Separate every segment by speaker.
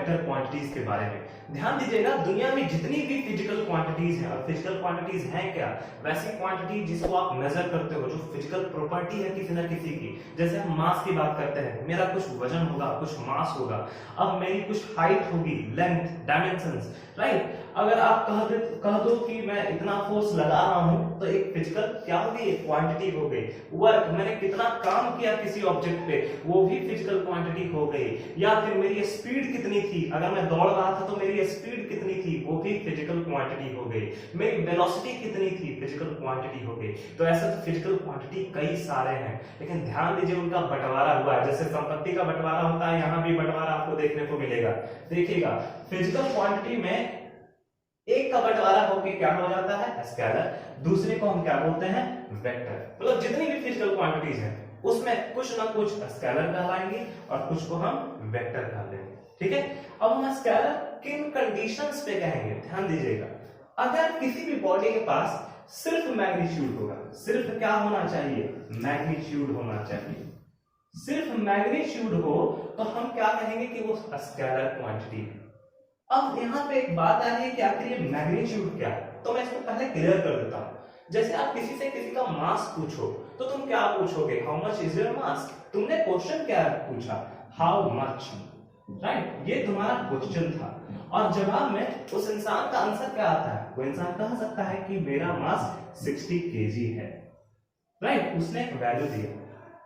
Speaker 1: Vector quantities के बारे में। ध्यान दीजिएगा, दुनिया में जितनी भी फिजिकल क्वांटिटीज हैं, और फिजिकल क्वांटिटीज हैं क्या, वैसी क्वांटिटी जिसको आप मेजर करते हो, जो फिजिकल प्रॉपर्टी है किसी ना किसी की। जैसे हम मास की बात करते हैं, मेरा कुछ वजन होगा, कुछ मास होगा, अब मेरी कुछ हाइट होगी, लेंथ, डायमेंशंस, राइट। अगर आप कह दो कि मैं इतना फोर्स लगा रहा हूं, तो एक फिजिकल क्या होगी, एक क्वांटिटी हो गई। वर्क, मैंने कितना काम किया किसी ऑब्जेक्ट पे, वो भी फिजिकल क्वांटिटी हो गई। या फिर मेरी स्पीड कितनी थी, अगर मैं दौड़ रहा था तो मेरी स्पीड कितनी थी, वो भी फिजिकल क्वांटिटी हो गई। मेरी वेलोसिटी कितनी थी, फिजिकल क्वांटिटी हो गई। तो ऐसे तो फिजिकल क्वांटिटी कई सारे हैं, लेकिन ध्यान दीजिए उनका बंटवारा हुआ है। जैसे संपत्ति का बंटवारा होता है, यहाँ भी बंटवारा आपको देखने को मिलेगा। देखिएगा, फिजिकल क्वांटिटी में एक का बंटवारा होकर क्या हो जाता है, स्केलर, दूसरे को हम क्या बोलते हैं, वेक्टर। मतलब जितनी भी फिजिकल क्वांटिटीज हैं उसमें कुछ ना कुछ स्केलर कहलाएंगे और कुछ को हम वेक्टर कह लेंगे। ठीक है, अब हम स्केलर किन कंडीशंस पे कहेंगे, ध्यान दीजिएगा। अगर किसी भी बॉडी के पास सिर्फ मैग्नीट्यूड होगा, सिर्फ क्या होना चाहिए, मैग्नीट्यूड होना चाहिए, सिर्फ मैग्नीट्यूड हो, तो हम क्या कहेंगे कि वो स्केलर क्वांटिटी है। अब यहाँ पे एक बात आ रही है कि आखिर ये मैग्नीट्यूड क्या है, तो मैं इसको पहले क्लियर कर देता हूं। जैसे आप किसी से किसी का मास पूछो, तो तुम क्या पूछोगे, हाउ मच इज योर मास। तुमने क्वेश्चन क्या पूछा, हाउ मच, राइट, ये तुम्हारा क्वेश्चन था। और जवाब में उस इंसान का आंसर क्या आता है, वो इंसान कह सकता है कि मेरा मास 60 केजी है, राइट, उसने एक वैल्यू दिया।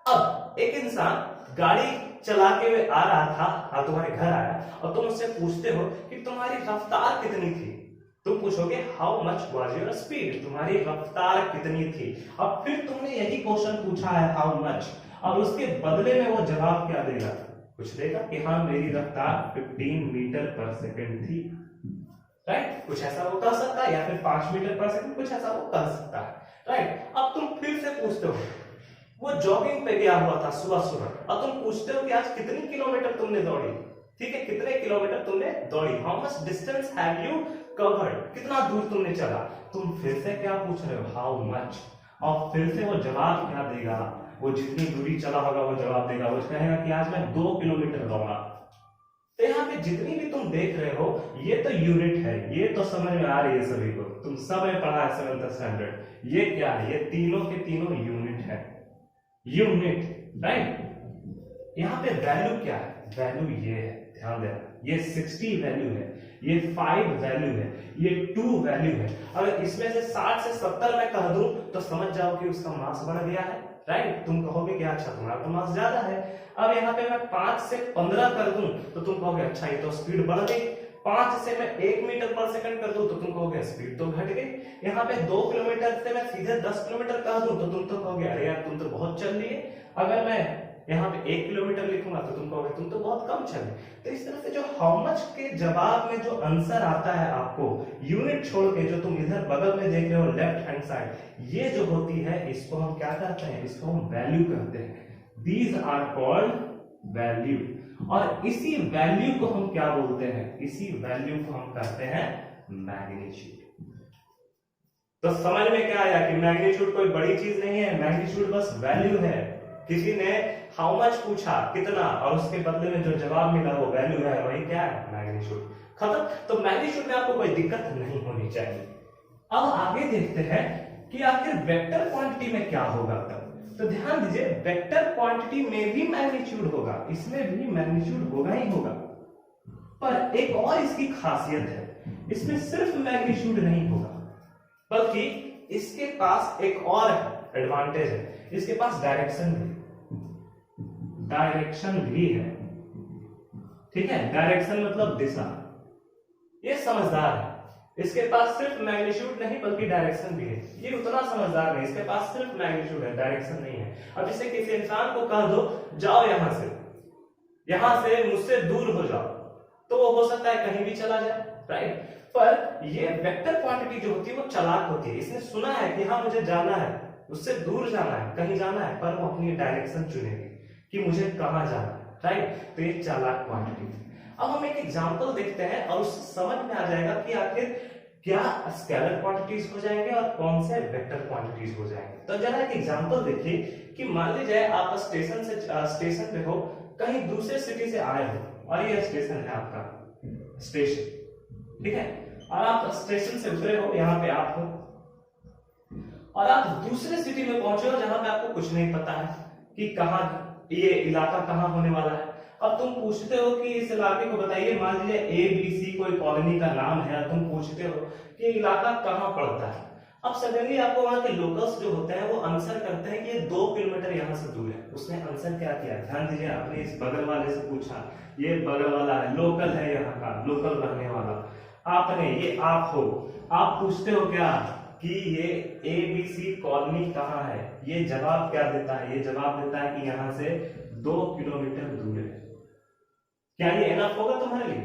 Speaker 1: अब एक इंसान गाड़ी चला के आ रहा था, तुम्हारे घर आया, और तुम उससे पूछते हो कि तुम्हारी रफ्तार कितनी थी। तुम पूछोगे how much was your speed, तुम्हारी रफ्तार कितनी थी। अब फिर तुमने यही क्वेश्चन पूछा है, हाउ मच, और उसके बदले में वो जवाब क्या देगा, कुछ देगा कि हाँ मेरी रफ्तार 15 मीटर पर सेकंड थी, राइट, कुछ ऐसा वो कह सकता है, या फिर 5 मीटर पर सेकंड, कुछ ऐसा वो कह सकता है, राइट। अब तुम फिर से पूछते हो, वो जॉगिंग पे गया हुआ था सुबह सुबह, और तुम पूछते हो कि आज कितनी किलोमीटर तुमने दौड़ी, ठीक है, कितने किलोमीटर तुमने दौड़ी, how much distance have you covered, कितना दूर तुमने चला। तुम फिर से क्या पूछ रहे हो, हाउ मच, और फिर से वो जवाब क्या देगा, वो जितनी दूरी चला होगा वो जवाब देगा, वो कहेगा कि आज मैं 2 किलोमीटर दौड़ा। तो यहाँ पे जितनी भी तुम देख रहे हो, ये तो यूनिट है, ये तो समझ में आ रही है सभी को, तुम सब ने पढ़ा है 7th स्टैंडर्ड। ये क्या है, ये तीनों के तीनों यूनिट है, यूनिट, राइट। यहाँ पे वैल्यू क्या है, वैल्यू ये है, ध्यान देना, ये 60 वैल्यू है, ये 5 वैल्यू है, ये 2 वैल्यू है। अगर इसमें से 60 से 70 मैं कह दूं तो समझ जाओ कि उसका मास बढ़ गया है, राइट। तुम कहोगे कि अच्छा तुम्हारा तो मास ज्यादा है। अब यहाँ पे मैं 5 से 15 कर दूं तो तुम कहोगे अच्छा ये तो स्पीड बढ़ गई। 5 से मैं 1 मीटर पर सेकंड कर दूं तो तुम कहोगे स्पीड तो घट गई। यहाँ पे 2 किलोमीटर से मैं सीधे 10 किलोमीटर कह दूं तो तुम तो कहोगे अरे यार तुम तो बहुत चल लिए। अगर मैं यहाँ पे 1 किलोमीटर लिखूंगा तो तुम कहोगे तुम तो बहुत कम चले। तो इस तरह से जो हाउ मच के जवाब में जो आंसर आता है आपको यूनिट छोड़ के, जो तुम इधर बगल में देख रहे हो लेफ्ट हैंड साइड, ये जो होती है इसको हम क्या कहते हैं, इसको हम वैल्यू कहते हैं। These are called value. और इसी वैल्यू को हम क्या बोलते हैं, इसी वैल्यू को हम कहते हैं मैग्नीट्यूड। तो समझ में क्या आया कि मैग्नीट्यूड कोई बड़ी चीज नहीं है, मैग्नीट्यूड बस वैल्यू है। किसी ने हाउ मच पूछा कितना, और उसके बदले में जो जवाब मिला वो वैल्यू है, वही क्या है, मैग्नीट्यूड। खत्म। तो मैग्नीट्यूड में आपको कोई दिक्कत नहीं होनी चाहिए। अब आगे देखते हैं कि आखिर वेक्टर क्वांटिटी में क्या होगा तब। तो ध्यान दीजिए, वेक्टर क्वांटिटी में भी मैग्नीट्यूड होगा, इसमें भी मैग्नीट्यूड होगा ही होगा, पर एक और इसकी खासियत है, इसमें सिर्फ मैग्नीट्यूड नहीं होगा बल्कि इसके पास एक और एडवांटेज है, इसके पास डायरेक्शन भी है। ठीक है, डायरेक्शन मतलब दिशा। ये समझदार है, इसके पास सिर्फ मैग्नीट्यूड नहीं बल्कि डायरेक्शन भी है। ये उतना समझदार नहीं, इसके पास सिर्फ मैग्नीट्यूड है, डायरेक्शन नहीं है। अब इसे किसी इंसान को कह दो जाओ यहां से मुझसे दूर हो जाओ, तो वो हो सकता है कहीं भी चला जाए, राइट। पर ये वेक्टर क्वांटिटी जो होती है वो चालाक होती है, इसने सुना है कि हाँ मुझे जाना है, उससे दूर जाना है, कहीं जाना है, पर वो अपनी डायरेक्शन चुनेगी कि मुझे कहां जाना है, राइट। तो ये चालाक क्वांटिटी है। अब हम एक एग्जांपल देखते हैं और उससे समझ में आ जाएगा कि आखिर क्या स्केलर क्वांटिटीज हो जाएंगे और कौन से वेक्टर क्वांटिटीज हो जाएंगे। तो जरा एक एग्जांपल देखिए कि मान लीजिए आप स्टेशन पे हो, कहीं दूसरे सिटी से आए हो और ये स्टेशन है आपका, स्टेशन, ठीक है। और आप स्टेशन से उतरे हो, यहाँ पे आप हो, और आप दूसरे सिटी में पहुंचे हो जहां पे आपको कुछ नहीं पता है कि कहाँ ये इलाका कहाँ होने वाला है। अब तुम पूछते हो कि इस इलाके को बताइए, मान लीजिए ABC कोई कॉलोनी का नाम है, तुम पूछते हो कि इलाका कहाँ पड़ता है। अब सडनली आपको वहां के लोकल्स जो होते हैं वो आंसर करते हैं कि ये 2 किलोमीटर यहाँ से दूर है। उसने आंसर क्या किया, ध्यान दीजिए, आपने इस बगल वाले से पूछा, ये बगल वाला है, लोकल है, यहाँ का लोकल रहने वाला आपने, ये आप हो, आप पूछते हो क्या कि ये ABC कॉलोनी कहाँ है। ये जवाब क्या देता है, ये जवाब देता है कि यहाँ से 2 किलोमीटर दूर है। क्या ये एनफ होगा तुम्हारे लिए?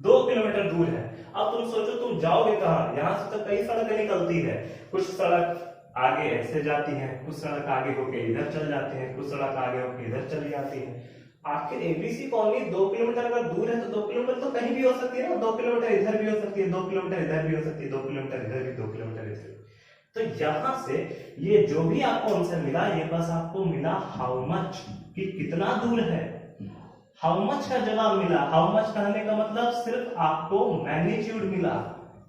Speaker 1: 2 किलोमीटर दूर है। अब तुम सोचो तुम जाओगे कहाँ, यहाँ से तो कई सड़कें निकलती है, कुछ सड़क आगे ऐसे जाती है, कुछ सड़क आगे होके इधर चल जाती है, कुछ सड़क आगे होके इधर चली जाती है। आखिर ABC कॉलोनी 2 किलोमीटर अगर दूर है तो 2 किलोमीटर तो कहीं भी हो सकती है ना, 2 किलोमीटर इधर भी हो सकती है, 2 किलोमीटर इधर भी हो सकती है, 2 किलोमीटर इधर भी, 2 किलोमीटर इधर। तो यहां से ये जो भी आपको आंसर मिला, ये बस आपको मिला हाउ मच, कि कितना दूर है, हाउ मच का जवाब मिला। हाउ मच कहने का मतलब सिर्फ आपको मैग्नीट्यूड मिला।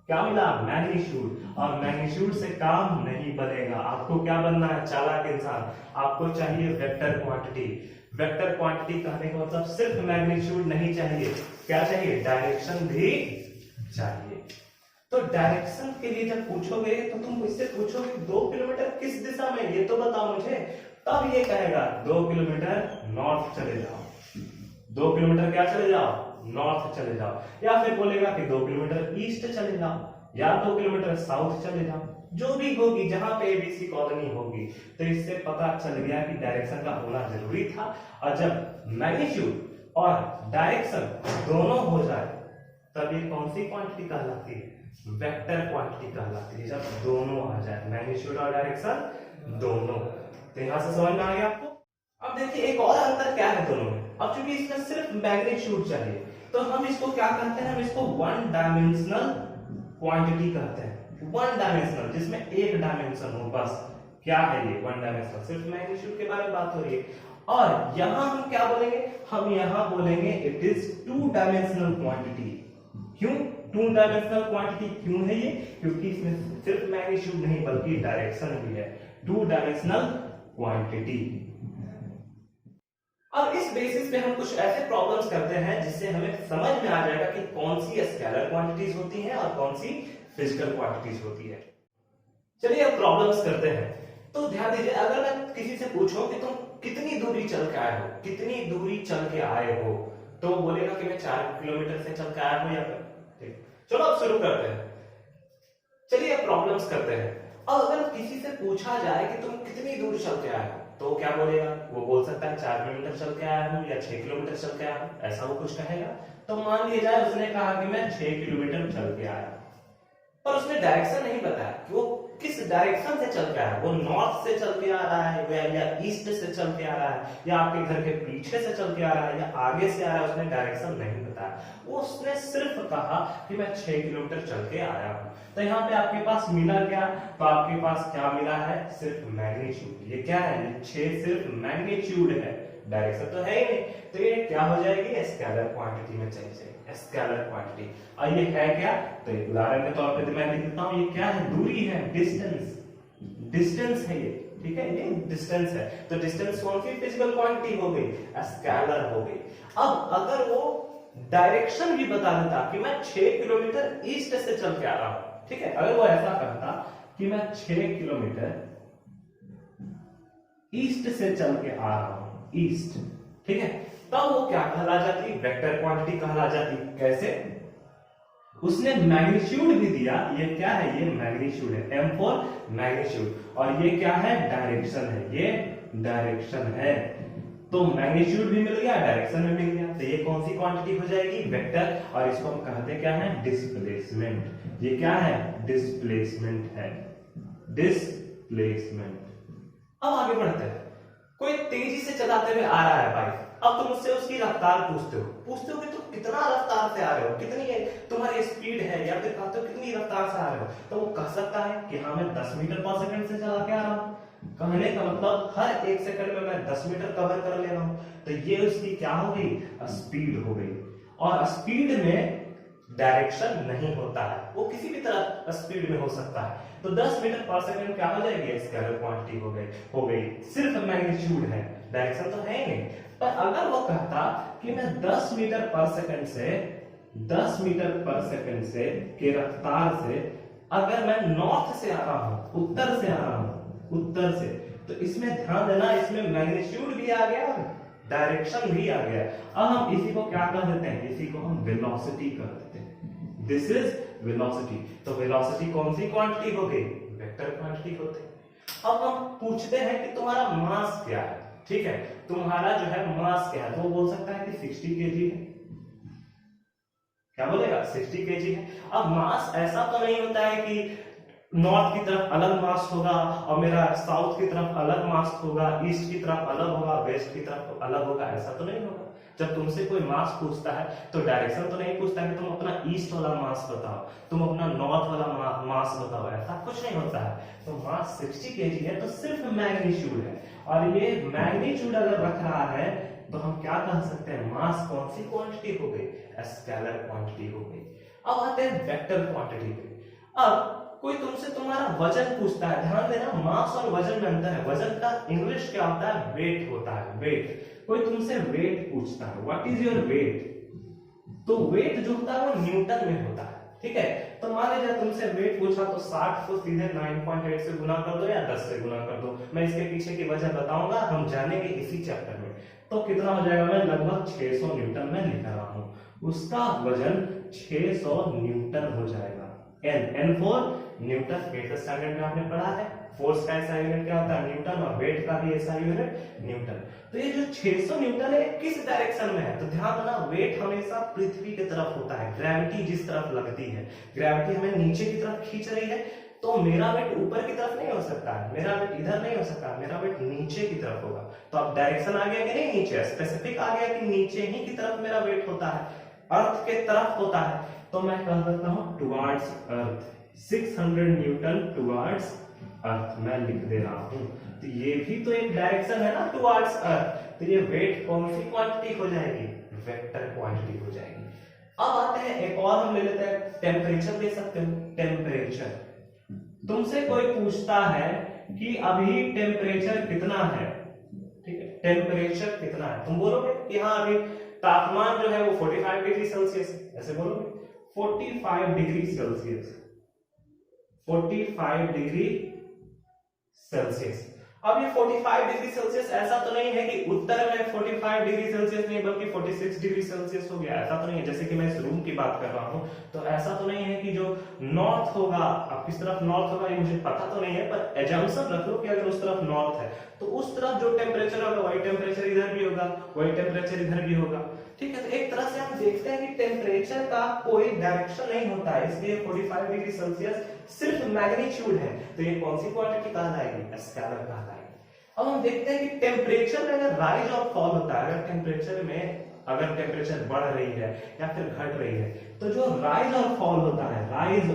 Speaker 1: क्या मिला? मैग्नीट्यूड। और मैग्नीट्यूड से काम नहीं बनेगा, आपको क्या बनना है? चालाक इंसान। आपको चाहिए वेक्टर क्वांटिटी। वेक्टर क्वांटिटी कहने का मतलब सिर्फ मैग्नीट्यूड नहीं चाहिए, क्या चाहिए? डायरेक्शन भी चाहिए। तो डायरेक्शन के लिए जब पूछोगे तो तुम इससे पूछोगे 2 किलोमीटर किस दिशा में, ये तो बताओ मुझे। तब ये कहेगा 2 किलोमीटर नॉर्थ चले जाओ, 2 किलोमीटर क्या चले जाओ? नॉर्थ चले जाओ। या फिर बोलेगा कि 2 किलोमीटर ईस्ट चले जाओ, या 2 किलोमीटर साउथ चले जाओ, जो भी होगी, जहां पे ABC कॉलोनी होगी। तो इससे पता चल गया कि डायरेक्शन का होना जरूरी था। और जब मैग्नीट्यूड और डायरेक्शन दोनों हो जाए तब ये कौन सी क्वांटिटी कहलाती है? वेक्टर क्वांटिटी कहलाती है, जब दोनों आ जाए, मैग्नीट्यूड और डायरेक्शन दोनों। तो यहां से समझ में आ गया आपको। अब देखिए एक और अंतर क्या है दोनों में। अब चूंकि इसमें सिर्फ मैग्नीट्यूड चाहिए तो हम इसको क्या कहते हैं? हम इसको 1 डायमेंशनल क्वांटिटी कहते हैं। 1 डायमेंशनल, जिसमें एक डायमेंशन हो बस। क्या है ये 1 डायमेंशनल? सिर्फ मैग्नीट्यूड के बारे में बात हो रही है। और यहां हम क्या बोलेंगे? हम यहां बोलेंगे इट इज 2 डायमेंशनल क्वांटिटी। क्यों 2 डायमेंशनल क्वांटिटी क्यों है ये? क्योंकि इसमें सिर्फ मैग्नीट्यूड नहीं बल्कि डायरेक्शन भी है। 2 डायमेंशनल क्वांटिटी। अब इस बेसिस पे हम कुछ ऐसे प्रॉब्लम्स करते हैं जिससे हमें समझ में आ जाएगा कि कौन सी स्केलर क्वांटिटीज होती हैं और कौन सी फिजिकल क्वांटिटीज होती है। चलिए अब प्रॉब्लम्स करते हैं। तो ध्यान दीजिए, अगर मैं किसी से पूछूं कि तुम कितनी दूरी चल के आए हो, कितनी दूरी चल के आए हो, तो वो बोलेगा कि मैं 4 किलोमीटर से चल के आया हूं, या फिर ठीक। चलो अब शुरू करते हैं। चलिए अब प्रॉब्लम्स करते हैं। अब अगर किसी से पूछा जाए कि तुम कितनी दूर चल के आए हो, तो क्या बोलेगा? वो बोल सकता है 4 किलोमीटर चल के आया हूं या 6 किलोमीटर चल के आया हूं, ऐसा वो कुछ कहेगा। तो मान लिया जाए उसने कहा कि मैं 6 किलोमीटर चल के आया, पर उसने डायरेक्शन नहीं बताया कि वो किस डायरेक्शन से चल के आ रहा है। वो नॉर्थ से चल के आ रहा है या ईस्ट से चल के आ रहा है, या आपके घर के पीछे से चल के आ रहा है, या आगे से आ रहा है। उसने डायरेक्शन नहीं बताया, वो उसने सिर्फ कहा कि मैं 6 किलोमीटर चल के आया हूं। तो यहाँ पे आपके पास मिला क्या? तो आपके पास क्या मिला है? सिर्फ मैग्नीट्यूड। ये क्या है? ये 6 सिर्फ मैग्नीट्यूड है, डायरेक्शन तो है ही नहीं। तो ये क्या हो जाएगी? स्केलर क्वांटिटी में चली जाएगी, स्केलर क्वांटिटी। और ये है क्या? तो एक उदाहरण के तौर पे मैं लिख देता हूं, ये क्या है? दूरी है, डिस्टेंस। डिस्टेंस है ये, ठीक है, ये डिस्टेंस है। तो डिस्टेंस कौन सी फिजिकल क्वांटिटी हो गई? स्केलर हो गई। अब अगर वो डायरेक्शन भी बता देता कि मैं 6 किलोमीटर ईस्ट से चल के आ रहा हूं, ठीक है, अगर वो ऐसा कहता कि मैं 6 किलोमीटर ईस्ट से चल के आ रहा हूं, ईस्ट, ठीक है, तब वो क्या कहला जाती? वेक्टर क्वांटिटी कहला जाती। कैसे? उसने मैग्नीट्यूड भी दिया, ये क्या है? ये मैग्नीट्यूड है, M फॉर मैग्नीट्यूड। और ये क्या है? डायरेक्शन है, ये डायरेक्शन है। तो मैग्नीट्यूड भी मिल गया, डायरेक्शन भी मिल गया। तो ये कौन सी क्वांटिटी हो जाएगी? वेक्टर। और इसको हम कहते क्या है? डिस्प्लेसमेंट। ये क्या है? डिस्प्लेसमेंट है, डिस्प्लेसमेंट। अब आगे बढ़ते हैं। कोई तेजी से चलाते हुए आ रहा है बाइक। अब तुम उससे उसकी रफ्तार पूछते हो कि तुम कितना रफ्तार से आ रहे हो, कितनी है तुम्हारी स्पीड है, या फिर कहते हो कितनी रफ्तार से आ रहे हो। तो वो कह सकता है कि हाँ मैं 10 मीटर पर सेकंड से चला के आ रहा हूँ। कहने का मतलब हर 1 सेकंड में मैं 10 मीटर कवर कर ले रहा हूँ। तो ये उसकी क्या हो गई? स्पीड हो गई। और स्पीड में डायरेक्शन नहीं होता है, वो किसी भी तरह स्पीड में हो सकता है। तो 10 मीटर पर सेकंड क्या हो जाएगी, स्केलर क्वांटिटी हो गई, सिर्फ मैग्नीट्यूड है, डायरेक्शन तो है ही नहीं। पर अगर वो कहता कि मैं 10 मीटर पर सेकंड से 10 मीटर पर सेकंड से के रफ्तार से अगर मैं नॉर्थ से आ रहा हूं, उत्तर से आ रहा हूं, उत्तर से, तो इसमें ध्यान देना, इसमें मैग्नीट्यूड भी आ गया और डायरेक्शन भी आ गया। अब हम इसी को क्या कर देते हैं, इसी को हम वेलोसिटी कर देते हैं। This is velocity. तो वेलोसिटी कौन सी क्वांटिटी हो गई, वेक्टर क्वांटिटी होती है। अब हम पूछते हैं कि तुम्हारा मास क्या है, ठीक है, तुम्हारा जो है मास क्या है, तो वो बोल सकता है कि 60 केजी है। क्या बोलेगा, 60 केजी है। अब मास ऐसा तो नहीं होता है कि नॉर्थ की तरफ अलग मास होगा और मेरा साउथ की तरफ अलग मास होगा, ईस्ट की तरफ अलग होगा, वेस्ट की तरफ अलग होगा, ऐसा तो नहीं होगा। जब तुमसे कोई मास पूछता है तो डायरेक्शन तो नहीं पूछता है कि तुम अपना ईस्ट वाला मास बताओ, तुम अपना नॉर्थ वाला मास बताओ, ऐसा कुछ नहीं होता है। तो मास 60 केजी है तो सिर्फ मैग्नीट्यूड है, और ये मैग्नीट्यूड अगर रख रहा है तो हम क्या कह सकते हैं, मास कौन सी क्वांटिटी हो गई, स्केलर क्वांटिटी हो गई। अब आते हैं वेक्टर क्वांटिटी पे। अब कोई तुमसे तुम्हारा वजन पूछता है, ध्यान देना मास और वजन में अंतर है। वजन का इंग्लिश क्या होता है, वेट होता है, वेट। कोई तुमसे वेट पूछता है, व्हाट इज योर वेट, तो वेट जो होता है वो न्यूटन में होता है, ठीक है। तो मान लीजिए तुमसे वेट पूछा तो 60 को सीधे 9.8 से गुना कर दो या 10 से गुना कर दो। मैं इसके पीछे की वजह बताऊंगा, हम जानेंगे इसी चैप्टर में। तो कितना हो जाएगा, मैं लगभग 600 न्यूटन में लिख रहा हूं, उसका वजन 600 न्यूटन हो जाएगा। N for Newton, 8th standard में आपने पढ़ा है। फोर्स का ऐसा यूनिट क्या होता है, न्यूटन, और वेट का भी ऐसा यूनिट न्यूटन। तो ये जो 600 न्यूटन है किस डायरेक्शन में है, तो ध्यान देना वेट हमेशा पृथ्वी की तरफ होता है, ग्रेविटी जिस तरफ लगती है, ग्रेविटी हमें नीचे की तरफ खींच रही है, तो मेरा वेट ऊपर की तरफ नहीं हो सकता है, मेरा वेट इधर नहीं हो सकता, मेरा वेट नीचे की तरफ होगा। तो अब डायरेक्शन आ गया कि नहीं, नीचे, स्पेसिफिक आ गया कि नीचे ही की तरफ मेरा वेट होता है, अर्थ के तरफ होता है। तो मैं कह सकता हूं टुवर्ड्स अर्थ, 600 न्यूटन टुवर्ड्स अर्थ मैं लिख दे रहा हूं। तो ये भी तो एक डायरेक्शन है ना, टुवर्ड्स अर्थ। तो ये वेट कौन सी क्वांटिटी हो जाएगी, वेक्टर क्वांटिटी हो जाएगी। अब आते हैं एक और हम ले लेते हैं, टेम्परेचर ले सकते हो। टेम्परेचर, तुमसे कोई पूछता है कि अभी टेम्परेचर कितना है, ठीक है, टेम्परेचर कितना है, तुम बोलोगे कि हाँ अभी तापमान जो है वो 45 डिग्री सेल्सियस है, ऐसे बोलोगे 45 डिग्री सेल्सियस, 45 डिग्री सेल्सियस। अब ये 45 डिग्री सेल्सियस ऐसा तो नहीं है कि उत्तर में 45 डिग्री सेल्सियस नहीं बल्कि 46 डिग्री सेल्सियस हो गया, ऐसा तो नहीं है। जैसे कि मैं इस रूम की बात कर रहा हूं, तो ऐसा तो नहीं है कि जो नॉर्थ होगा, अब किस तरफ नॉर्थ होगा ये मुझे पता तो नहीं है, पर एजम्पशन रख लो कि अगर उस तरफ नॉर्थ है तो उस तरफ जो टेम्परेचर होगा वही टेम्परेचर इधर भी होगा, वही टेम्परेचर इधर भी होगा, ठीक है। तो एक तरह से हम देखते हैं कि टेम्परेचर का कोई डायरेक्शन नहीं होता है, इसलिए 45 डिग्री सेल्सियस सिर्फ मैग्नीट्यूड है। तो ये कौन सी क्वांटिटी कहलाएगी, स्केलर कहलाएगी। अब हम देखते हैं कि टेम्परेचर में अगर राइज और फॉल होता है, अगर टेम्परेचर बढ़ रही है या फिर घट रही है, तो जो राइज और फॉल होता है, राइज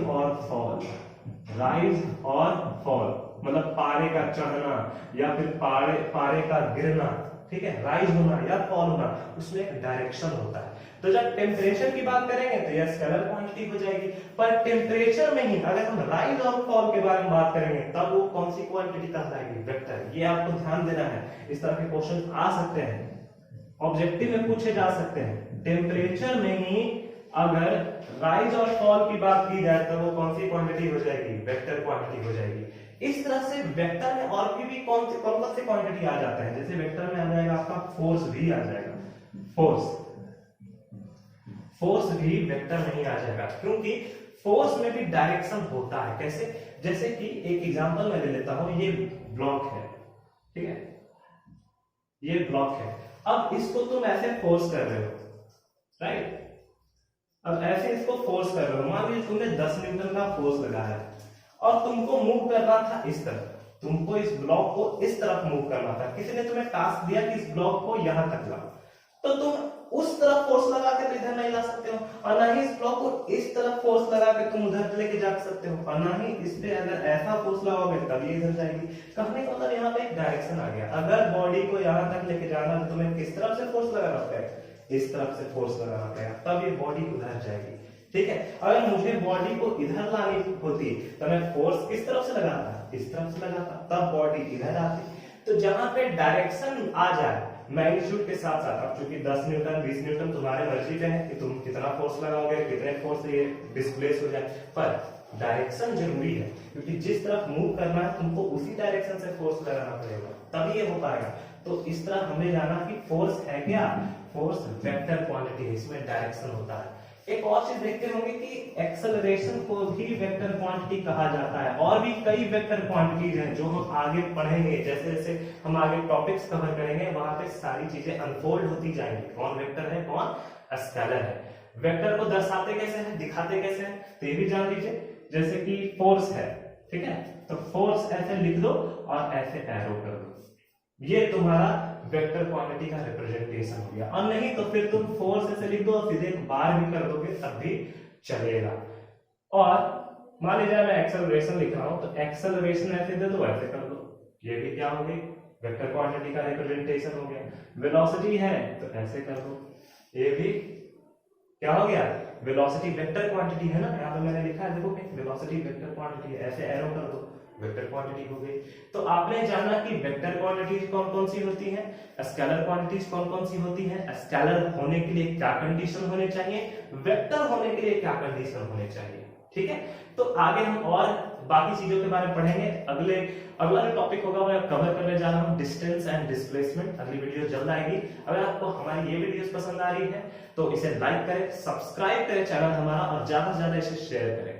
Speaker 1: और फॉल मतलब पारे का चढ़ना या फिर पारे का गिरना, ठीक है, राइज होना या फॉल होना, उसमें एक डायरेक्शन होता है। तो जब टेम्परेचर की बात करेंगे तो यह स्केलर क्वांटिटी हो जाएगी, पर टेम्परेचर में ही अगर हम राइज और फॉल के बारे में बात करेंगे तब वो कौन सी क्वांटिटी कहलाएगी, वेक्टर। ये आपको ध्यान देना है, इस तरह के क्वेश्चन आ सकते हैं, ऑब्जेक्टिव में पूछे जा सकते हैं। टेम्परेचर में ही अगर राइज और फॉल की बात की जाए तो वो कौन सी क्वांटिटी हो जाएगी, वेक्टर क्वांटिटी हो जाएगी। इस तरह से वेक्टर में और भी कौन सी क्वांटिटी आ जाता है, जैसे वेक्टर में आ जाएगा आपका फोर्स भी आ जाएगा, फोर्स भी वेक्टर नहीं आ जाएगा, क्योंकि फोर्स में भी डायरेक्शन होता है। कैसे, जैसे कि एक एग्जांपल मैं ले लेता हूं, ये ब्लॉक है, ठीक है, ये ब्लॉक है, अब इसको तुम ऐसे फोर्स कर रहे हो, राइट, अब ऐसे इसको फोर्स कर रहे हो, मान लीजिए तुमने 10 न्यूटन का फोर्स लगाया और तुमको मूव करना था इस तरफ, तुमको इस ब्लॉक को इस तरफ मूव करना था, किसी ने तुम्हें टास्क दिया कि इस ब्लॉक को यहां तक लाओ, तो तुम उस तरफ फोर्स लगा के तो इधर नहीं ला सकते हो, और ना ही इस ब्लॉक को इस तरफ फोर्स लगा के तुम उधर लेके जा सकते हो, और ना ही इस पे अगर ऐसा फोर्स लगाओगे तब ये इधर जाएगी। कहने का मतलब यहाँ पे एक डायरेक्शन आ गया, अगर बॉडी को यहाँ तक लेके जाना तो तुम्हें किस तरफ से फोर्स लगाना पड़ेगा, इस तरफ से फोर्स लगाना पड़ेगा, तब ये बॉडी उधर जाएगी। ठीक है। अगर मुझे बॉडी को इधर लानी होती तो मैं फोर्स किस तरफ से लगाता, इस तरफ से लगाता, तब बॉडी इधर आती। तो जहां पे डायरेक्शन आ जाए मैग्नीट्यूड के साथ साथ, अब चूंकि 10 न्यूटन 20 न्यूटन तुम्हारे मर्जी पे है कि तुम कितना फोर्स लगाओगे, कितने फोर्स से ये डिस्प्लेस हो जाए, पर डायरेक्शन जरूरी है, क्योंकि जिस तरफ मूव करना है तुमको उसी डायरेक्शन से फोर्स लगाना पड़ेगा, तभी ये हो पाएगा। तो इस तरह हमें जाना कि फोर्स है क्या, फोर्स वेक्टर क्वांटिटी है, इसमें डायरेक्शन होता है। एक और चीज देखते होंगे कि एक्सेलरेशन को भी वेक्टर क्वांटिटी कहा जाता है, और भी कई वेक्टर क्वांटिटीज हैं जो हम आगे पढ़ेंगे, जैसे जैसे हम आगे टॉपिक्स कवर करेंगे वहां पे सारी चीजें अनफोल्ड होती जाएंगी, कौन वेक्टर है कौन स्केलर है। वेक्टर को दर्शाते कैसे हैं, दिखाते कैसे हैं, तो ये भी जान लीजिए। जैसे कि फोर्स है, ठीक है, तो फोर्स ऐसे लिख दो और ऐसे एरो कर दो, ये तुम्हारा वेक्टर क्वांटिटी का रिप्रेजेंटेशन हो गया। और नहीं तो फिर तुम फोर्स ऐसे लिख दो और सीधे एक बार भी कर दोगे तब भी चलेगा। और मान लीजिए मैं एक्सेलरेशन लिख रहा हूं, तो एक्सेलरेशन ऐसे दे दो, ऐसे कर दो, ये भी क्या हो गई, वेक्टर क्वांटिटी का रिप्रेजेंटेशन हो गया। वेलोसिटी है तो ऐसे कर दो, ये भी क्या हो गया, वेलोसिटी वेक्टर क्वांटिटी है ना, यहाँ पे मैंने लिखा है देखो, वेलोसिटी वेक्टर क्वांटिटी है, ऐसे एरो कर दो, वेक्टर क्वांटिटी हो गई। तो आपने जाना कि वेक्टर क्वांटिटीज कौन कौन सी होती हैं, स्केलर क्वांटिटीज कौन कौन सी होती हैं, स्केलर होने के लिए क्या कंडीशन होने चाहिए, वेक्टर होने के लिए क्या कंडीशन होने चाहिए, ठीक है। तो आगे हम और बाकी चीजों के बारे में पढ़ेंगे। अगला जो टॉपिक होगा मैं कवर करने जा रहा हूँ डिस्टेंस एंड डिस्प्लेसमेंट। अगली वीडियो जल्द आएगी। अगर आपको हमारी ये वीडियोस पसंद आ रही है तो इसे लाइक करें, सब्सक्राइब करें चैनल हमारा, और ज्यादा से ज्यादा इसे शेयर करें।